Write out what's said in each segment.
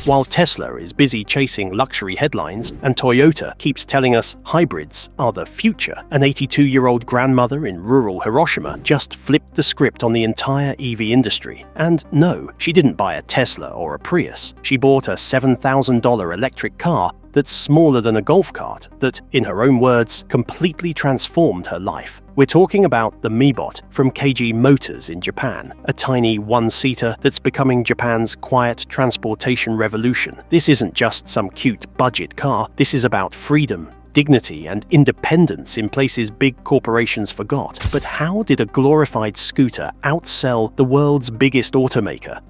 While Tesla is busy chasing luxury headlines and Toyota keeps telling us hybrids are the future, an 82-year-old grandmother in rural Hiroshima just flipped the script on the entire EV industry. And no, she didn't buy a Tesla or a Prius. She bought a $7,000 electric car that's smaller than a golf cart that, in her own words, completely transformed her life. We're talking about the Mibot from KG Motors in Japan, a tiny one-seater that's becoming Japan's quiet transportation revolution. This isn't just some cute budget car, this is about freedom, dignity and independence in places big corporations forgot. But how did a glorified scooter outsell the world's biggest automaker?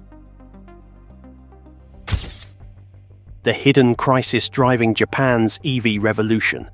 The hidden crisis driving Japan's EV revolution.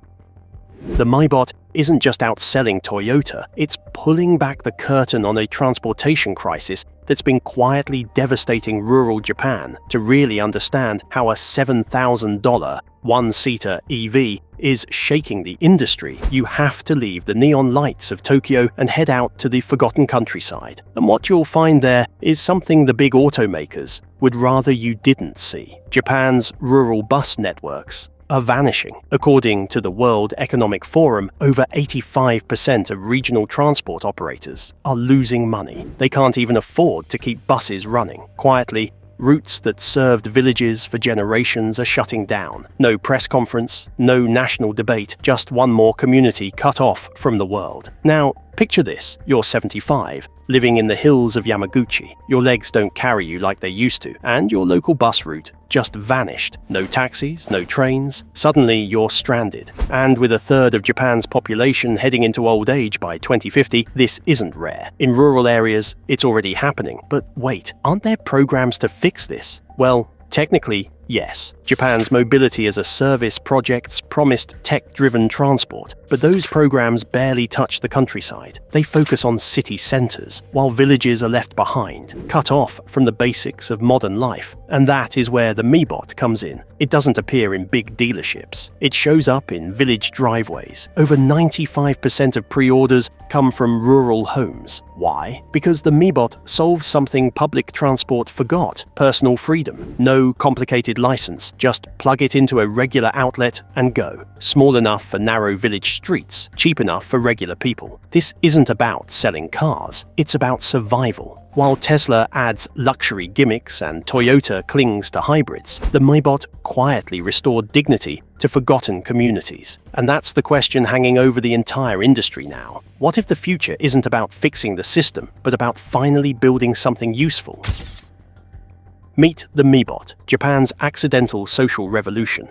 The Mibot isn't just outselling Toyota, it's pulling back the curtain on a transportation crisis that's been quietly devastating rural Japan. To really understand how a $7,000 one-seater EV is shaking the industry, you have to leave the neon lights of Tokyo and head out to the forgotten countryside. And what you'll find there is something the big automakers would rather you didn't see. Japan's rural bus networks are vanishing. According to the World Economic Forum, over 85% of regional transport operators are losing money. They can't even afford to keep buses running. Quietly, routes that served villages for generations are shutting down. No press conference, no national debate, just one more community cut off from the world. Now, picture this. You're 75, living in the hills of Yamaguchi. Your legs don't carry you like they used to, and your local bus route just vanished. No taxis, no trains. Suddenly you're stranded. And with a third of Japan's population heading into old age by 2050, this isn't rare. In rural areas, it's already happening. But wait, aren't there programs to fix this? Well, technically, yes. Japan's mobility as a service projects promised tech-driven transport, but those programs barely touch the countryside. They focus on city centers, while villages are left behind, cut off from the basics of modern life. And that is where the Mibot comes in. It doesn't appear in big dealerships. It shows up in village driveways. Over 95% of pre-orders come from rural homes. Why? Because the Mibot solves something public transport forgot: personal freedom. No complicated license, just plug it into a regular outlet and go. Small enough for narrow village streets, cheap enough for regular people. This isn't about selling cars, it's about survival. While Tesla adds luxury gimmicks and Toyota clings to hybrids, the Mibot quietly restored dignity to forgotten communities. And that's the question hanging over the entire industry now. What if the future isn't about fixing the system, but about finally building something useful? Meet the Mibot, Japan's accidental social revolution.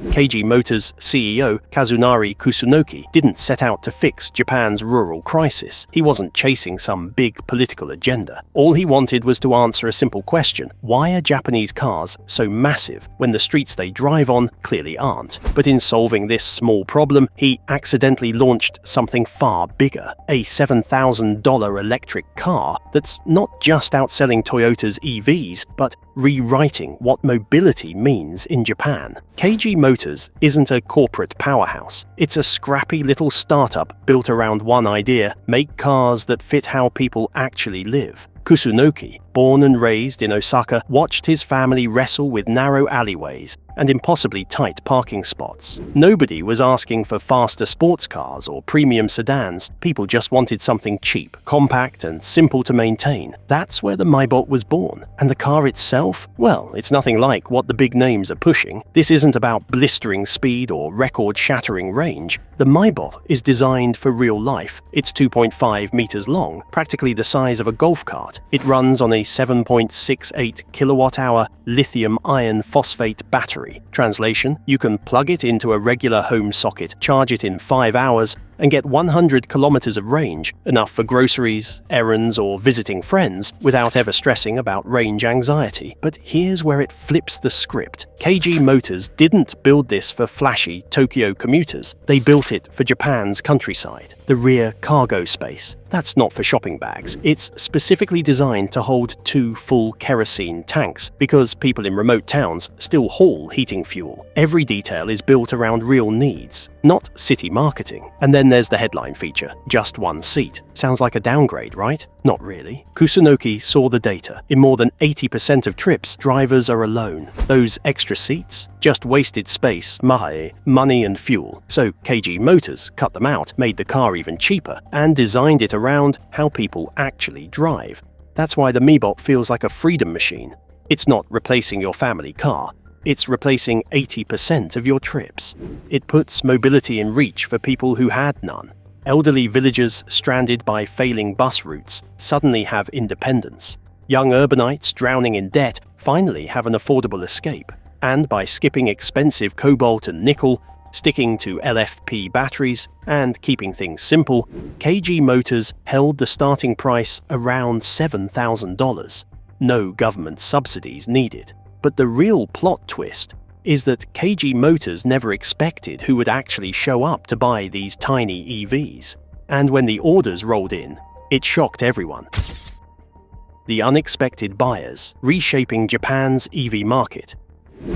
KG Motors CEO Kazunari Kusunoki didn't set out to fix Japan's rural crisis. He wasn't chasing some big political agenda. All he wanted was to answer a simple question: why are Japanese cars so massive when the streets they drive on clearly aren't? But in solving this small problem, he accidentally launched something far bigger: a $7,000 electric car that's not just outselling Toyota's EVs, but rewriting what mobility means in Japan. KG Motors isn't a corporate powerhouse. It's a scrappy little startup built around one idea: make cars that fit how people actually live. Kusunoki, born and raised in Osaka, watched his family wrestle with narrow alleyways and impossibly tight parking spots. Nobody was asking for faster sports cars or premium sedans. People just wanted something cheap, compact, and simple to maintain. That's where the Mibot was born. And the car itself? Well, it's nothing like what the big names are pushing. This isn't about blistering speed or record-shattering range. The Mibot is designed for real life. It's 2.5 meters long, practically the size of a golf cart. It runs on a 7.68 kilowatt-hour lithium iron phosphate battery. Translation: you can plug it into a regular home socket, charge it in 5 hours, and get 100 kilometers of range, enough for groceries, errands, or visiting friends, without ever stressing about range anxiety. But here's where it flips the script. KG Motors didn't build this for flashy Tokyo commuters. They built it for Japan's countryside, the rear cargo space. That's not for shopping bags. It's specifically designed to hold 2 full kerosene tanks because people in remote towns still haul heating fuel. Every detail is built around real needs, not city marketing. And then there's the headline feature, just 1 seat. Sounds like a downgrade, right? Not really. Kusunoki saw the data. In more than 80% of trips, drivers are alone. Those extra seats? Just wasted space, money and fuel. So KG Motors cut them out, made the car even cheaper, and designed it around how people actually drive. That's why the Mibot feels like a freedom machine. It's not replacing your family car. It's replacing 80% of your trips. It puts mobility in reach for people who had none. Elderly villagers stranded by failing bus routes suddenly have independence. Young urbanites drowning in debt finally have an affordable escape. And by skipping expensive cobalt and nickel, sticking to LFP batteries, and keeping things simple, KG Motors held the starting price around $7,000. No government subsidies needed. But the real plot twist is that KG Motors never expected who would actually show up to buy these tiny EVs. And when the orders rolled in, it shocked everyone. The unexpected buyers, reshaping Japan's EV market.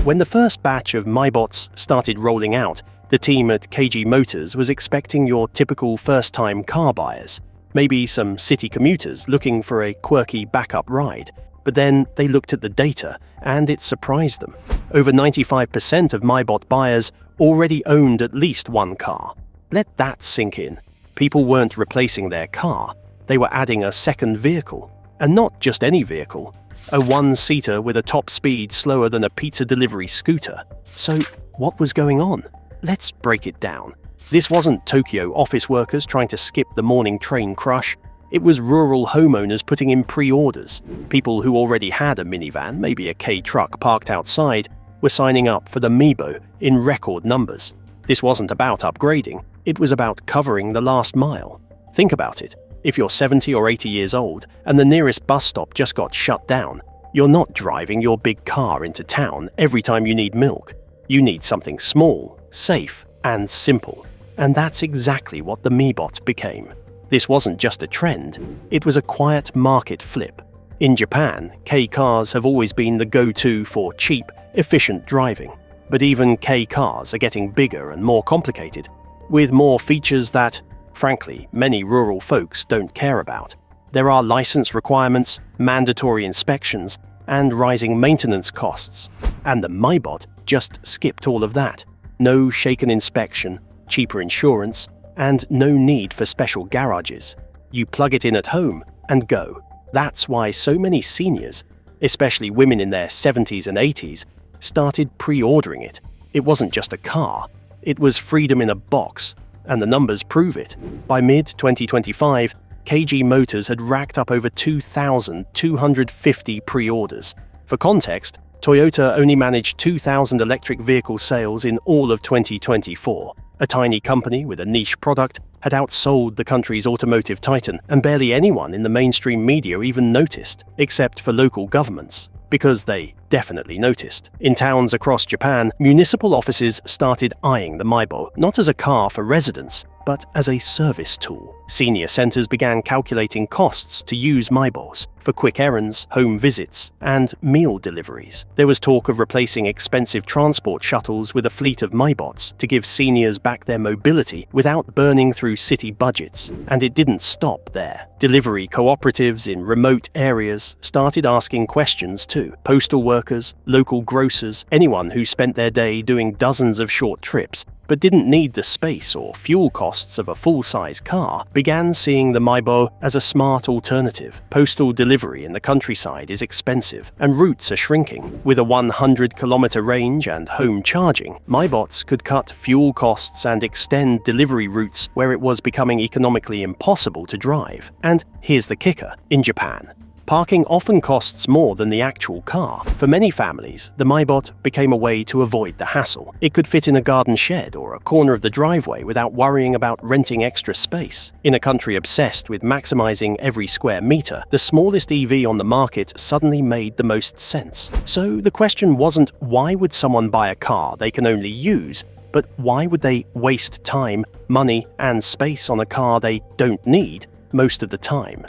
When the first batch of Mibots started rolling out, the team at KG Motors was expecting your typical first-time car buyers, maybe some city commuters looking for a quirky backup ride. But then they looked at the data, and it surprised them. Over 95% of Mibot buyers already owned at least 1 car. Let that sink in. People weren't replacing their car, they were adding a second vehicle. And not just any vehicle, a 1-seater with a top speed slower than a pizza delivery scooter. So what was going on? Let's break it down. This wasn't Tokyo office workers trying to skip the morning train crush. It was rural homeowners putting in pre-orders. People who already had a minivan, maybe a K-truck parked outside, were signing up for the Mibot in record numbers. This wasn't about upgrading, it was about covering the last mile. Think about it. If you're 70 or 80 years old and the nearest bus stop just got shut down, you're not driving your big car into town every time you need milk. You need something small, safe, and simple. And that's exactly what the Mibot became. This wasn't just a trend, it was a quiet market flip. In Japan, K-cars have always been the go-to for cheap, efficient driving. But even K-cars are getting bigger and more complicated, with more features that, frankly, many rural folks don't care about. There are license requirements, mandatory inspections, and rising maintenance costs. And the Mibot just skipped all of that. No shaken inspection, cheaper insurance, and no need for special garages. You plug it in at home and go. That's why so many seniors, especially women in their 70s and 80s, started pre-ordering it. It wasn't just a car, it was freedom in a box, and the numbers prove it. By mid-2025, KG Motors had racked up over 2,250 pre-orders. For context, Toyota only managed 2,000 electric vehicle sales in all of 2024. A tiny company with a niche product had outsold the country's automotive titan, and barely anyone in the mainstream media even noticed, except for local governments. Because they definitely noticed. In towns across Japan, municipal offices started eyeing the Mibot, not as a car for residents, but as a service tool. Senior centers began calculating costs to use Mibots for quick errands, home visits, and meal deliveries. There was talk of replacing expensive transport shuttles with a fleet of Mibots to give seniors back their mobility without burning through city budgets. And it didn't stop there. Delivery cooperatives in remote areas started asking questions too. Postal workers, local grocers, anyone who spent their day doing dozens of short trips but didn't need the space or fuel costs of a full-size car, began seeing the Mibot as a smart alternative. Postal delivery in the countryside is expensive, and routes are shrinking. With a 100-kilometer range and home charging, Mibots could cut fuel costs and extend delivery routes where it was becoming economically impossible to drive. And here's the kicker: in Japan, parking often costs more than the actual car. For many families, the Mibot became a way to avoid the hassle. It could fit in a garden shed or a corner of the driveway without worrying about renting extra space. In a country obsessed with maximizing every square meter, the smallest EV on the market suddenly made the most sense. So the question wasn't why would someone buy a car they can only use, but why would they waste time, money, and space on a car they don't need most of the time.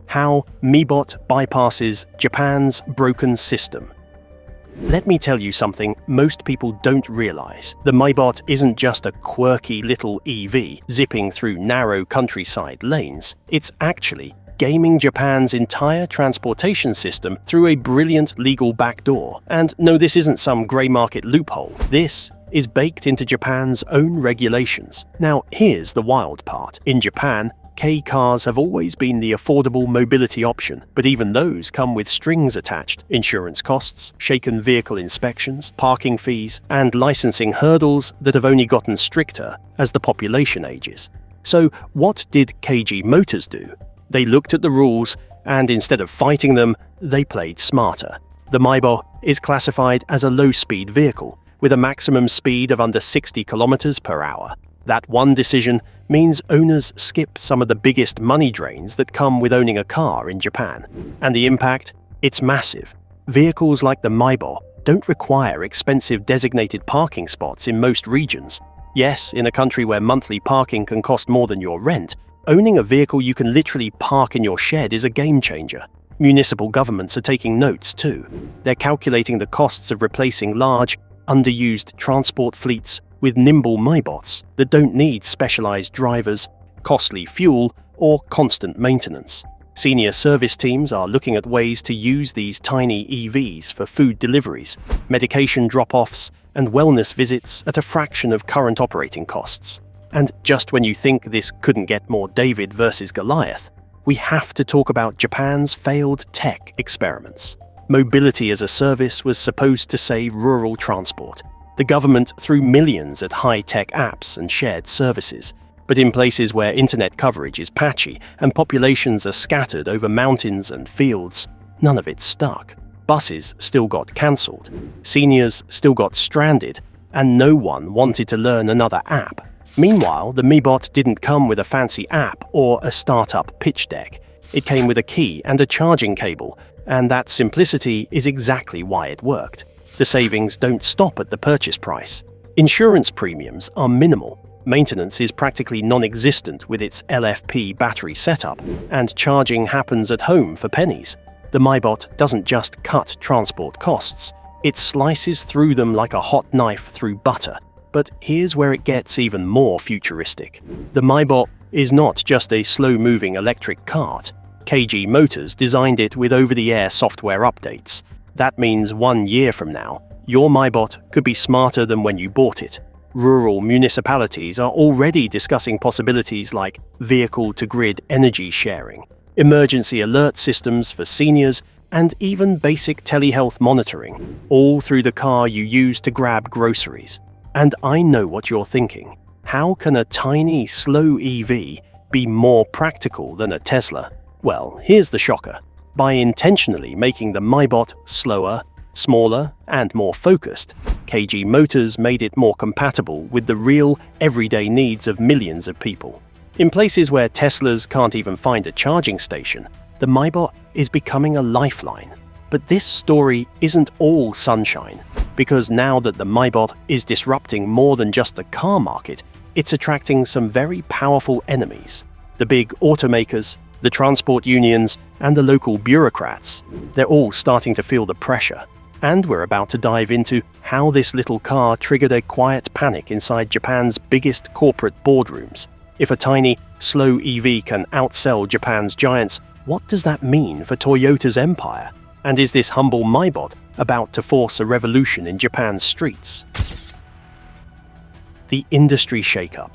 How Mibot bypasses Japan's broken system. Let me tell you something most people don't realize. The Mibot isn't just a quirky little EV zipping through narrow countryside lanes. It's actually gaming Japan's entire transportation system through a brilliant legal backdoor. And no, this isn't some grey market loophole. This is baked into Japan's own regulations. Now, here's the wild part. In Japan, K-cars have always been the affordable mobility option, but even those come with strings attached: insurance costs, shaken vehicle inspections, parking fees, and licensing hurdles that have only gotten stricter as the population ages. So what did KG Motors do? They looked at the rules, and instead of fighting them, they played smarter. The Mibot is classified as a low-speed vehicle, with a maximum speed of under 60 kilometers per hour. That one decision means owners skip some of the biggest money drains that come with owning a car in Japan. And the impact? It's massive. Vehicles like the Mibot don't require expensive designated parking spots in most regions. Yes, in a country where monthly parking can cost more than your rent, owning a vehicle you can literally park in your shed is a game changer. Municipal governments are taking notes too. They're calculating the costs of replacing large, underused transport fleets with nimble Mibots that don't need specialized drivers, costly fuel, or constant maintenance. Senior service teams are looking at ways to use these tiny EVs for food deliveries, medication drop-offs, and wellness visits at a fraction of current operating costs. And just when you think this couldn't get more David versus Goliath, we have to talk about Japan's failed tech experiments. Mobility as a service was supposed to save rural transport. The government threw millions at high-tech apps and shared services, but in places where internet coverage is patchy and populations are scattered over mountains and fields, none of it stuck. Buses still got cancelled, seniors still got stranded, and no one wanted to learn another app. Meanwhile, the Mibot didn't come with a fancy app or a startup pitch deck. It came with a key and a charging cable, and that simplicity is exactly why it worked. The savings don't stop at the purchase price. Insurance premiums are minimal. Maintenance is practically non-existent with its LFP battery setup, and charging happens at home for pennies. The Mibot doesn't just cut transport costs, it slices through them like a hot knife through butter. But here's where it gets even more futuristic. The Mibot is not just a slow-moving electric cart. KG Motors designed it with over-the-air software updates. That means 1 year from now, your Mibot could be smarter than when you bought it. Rural municipalities are already discussing possibilities like vehicle-to-grid energy sharing, emergency alert systems for seniors, and even basic telehealth monitoring, all through the car you use to grab groceries. And I know what you're thinking. How can a tiny, slow EV be more practical than a Tesla? Well, here's the shocker. By intentionally making the Mibot slower, smaller, and more focused, KG Motors made it more compatible with the real, everyday needs of millions of people. In places where Teslas can't even find a charging station, the Mibot is becoming a lifeline. But this story isn't all sunshine, because now that the Mibot is disrupting more than just the car market, it's attracting some very powerful enemies. The big automakers, the transport unions, and the local bureaucrats. They're all starting to feel the pressure. And we're about to dive into how this little car triggered a quiet panic inside Japan's biggest corporate boardrooms. If a tiny, slow EV can outsell Japan's giants, what does that mean for Toyota's empire? And is this humble Mibot about to force a revolution in Japan's streets? The industry shakeup.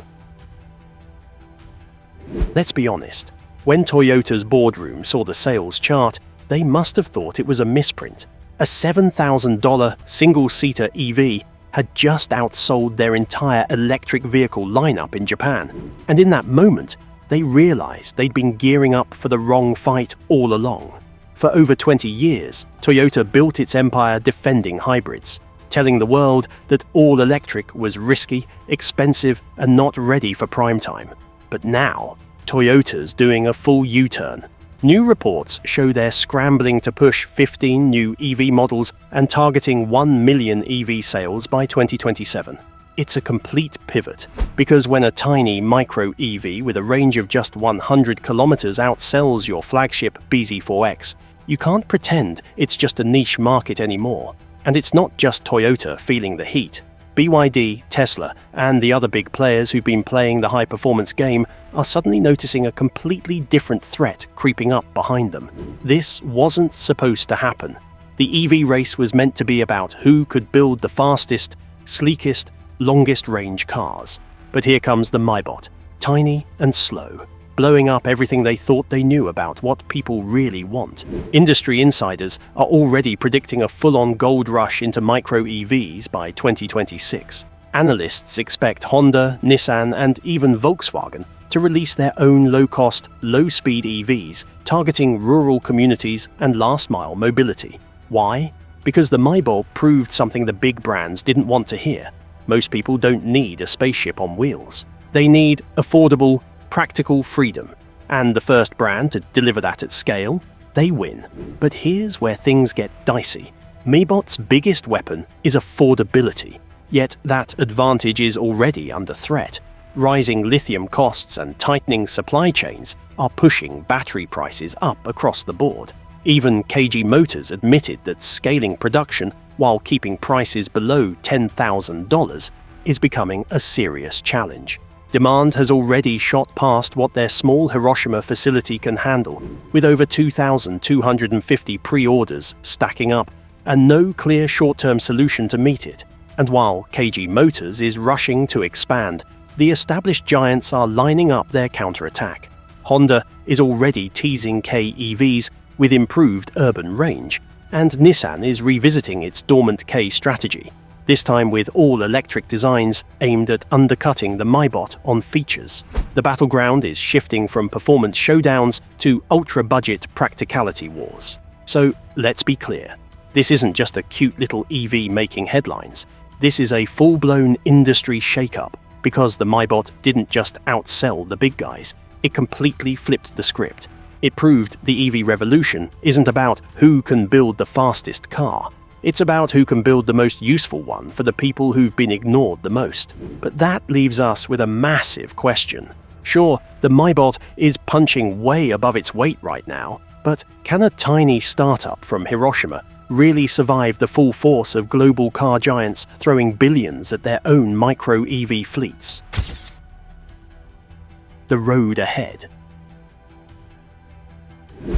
Let's be honest. When Toyota's boardroom saw the sales chart, they must have thought it was a misprint. A $7,000 single-seater EV had just outsold their entire electric vehicle lineup in Japan. And in that moment, they realized they'd been gearing up for the wrong fight all along. For over 20 years, Toyota built its empire defending hybrids, telling the world that all-electric was risky, expensive, and not ready for prime time. But now, Toyota's doing a full U-turn. New reports show they're scrambling to push 15 new EV models and targeting 1 million EV sales by 2027. It's a complete pivot, because when a tiny micro EV with a range of just 100 kilometers outsells your flagship bZ4X, you can't pretend it's just a niche market anymore. And it's not just Toyota feeling the heat. BYD, Tesla, and the other big players who've been playing the high-performance game are suddenly noticing a completely different threat creeping up behind them. This wasn't supposed to happen. The EV race was meant to be about who could build the fastest, sleekest, longest-range cars. But here comes the Mibot, tiny and slow, blowing up everything they thought they knew about what people really want. Industry insiders are already predicting a full-on gold rush into micro-EVs by 2026. Analysts expect Honda, Nissan, and even Volkswagen to release their own low-cost, low-speed EVs targeting rural communities and last-mile mobility. Why? Because the Mibot proved something the big brands didn't want to hear. Most people don't need a spaceship on wheels. They need affordable, practical freedom. And the first brand to deliver that at scale, they win. But here's where things get dicey. Mibot's biggest weapon is affordability. Yet that advantage is already under threat. Rising lithium costs and tightening supply chains are pushing battery prices up across the board. Even KG Motors admitted that scaling production while keeping prices below $10,000 is becoming a serious challenge. Demand has already shot past what their small Hiroshima facility can handle, with over 2,250 pre-orders stacking up and no clear short-term solution to meet it. And while KG Motors is rushing to expand, the established giants are lining up their counterattack. Honda is already teasing K EVs with improved urban range, and Nissan is revisiting its dormant K strategy, this time with all-electric designs aimed at undercutting the Mibot on features. The battleground is shifting from performance showdowns to ultra-budget practicality wars. So let's be clear, this isn't just a cute little EV making headlines. This is a full-blown industry shakeup, because the Mibot didn't just outsell the big guys, it completely flipped the script. It proved the EV revolution isn't about who can build the fastest car. It's about who can build the most useful one for the people who've been ignored the most. But that leaves us with a massive question. Sure, the Mibot is punching way above its weight right now, but can a tiny startup from Hiroshima really survive the full force of global car giants throwing billions at their own micro-EV fleets? The road ahead.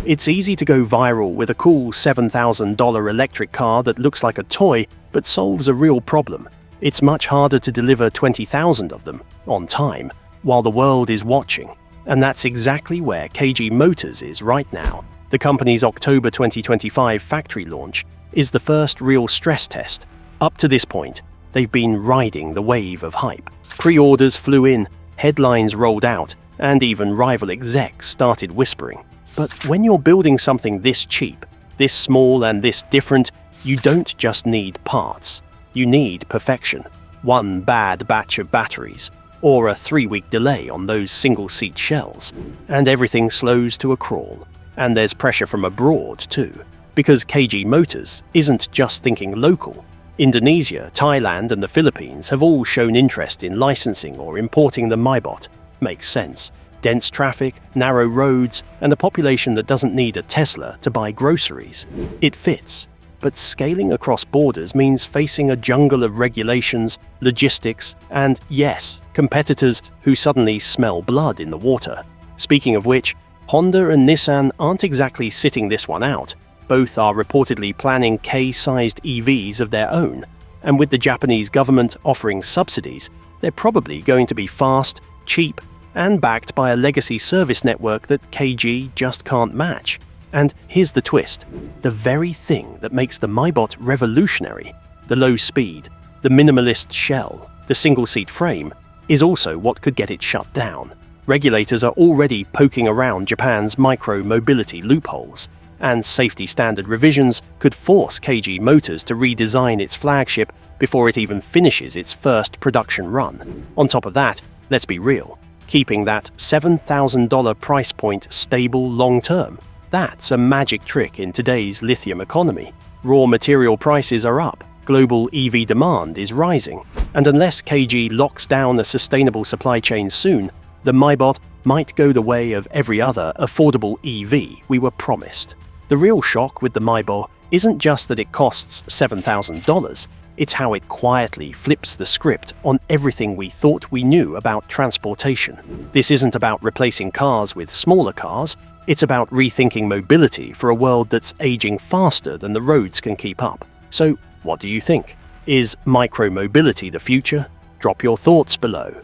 It's easy to go viral with a cool $7,000 electric car that looks like a toy but solves a real problem. It's much harder to deliver 20,000 of them, on time, while the world is watching. And that's exactly where KG Motors is right now. The company's October 2025 factory launch is the first real stress test. Up to this point, they've been riding the wave of hype. Pre-orders flew in, headlines rolled out, and even rival execs started whispering. But when you're building something this cheap, this small and this different, you don't just need parts. You need perfection. One bad batch of batteries, or a 3-week delay on those single-seat shells, and everything slows to a crawl. And there's pressure from abroad too, because KG Motors isn't just thinking local. Indonesia, Thailand, and the Philippines have all shown interest in licensing or importing the Mibot. Makes sense. Dense traffic, narrow roads, and a population that doesn't need a Tesla to buy groceries. It fits. But scaling across borders means facing a jungle of regulations, logistics, and, yes, competitors who suddenly smell blood in the water. Speaking of which, Honda and Nissan aren't exactly sitting this one out. Both are reportedly planning K-sized EVs of their own, and with the Japanese government offering subsidies, they're probably going to be fast, cheap, and backed by a legacy service network that KG just can't match. And here's the twist. The very thing that makes the Mibot revolutionary, the low speed, the minimalist shell, the single-seat frame, is also what could get it shut down. Regulators are already poking around Japan's micro-mobility loopholes, and safety standard revisions could force KG Motors to redesign its flagship before it even finishes its first production run. On top of that, let's be real. Keeping that $7,000 price point stable long-term, that's a magic trick in today's lithium economy. Raw material prices are up, Global EV demand is rising, and unless KG locks down a sustainable supply chain soon, the Mibot might go the way of every other affordable EV we were promised. The real shock with the Mibot isn't just that it costs $7,000, it's how it quietly flips the script on everything we thought we knew about transportation. This isn't about replacing cars with smaller cars, it's about rethinking mobility for a world that's aging faster than the roads can keep up. So, what do you think? Is micro-mobility the future? Drop your thoughts below.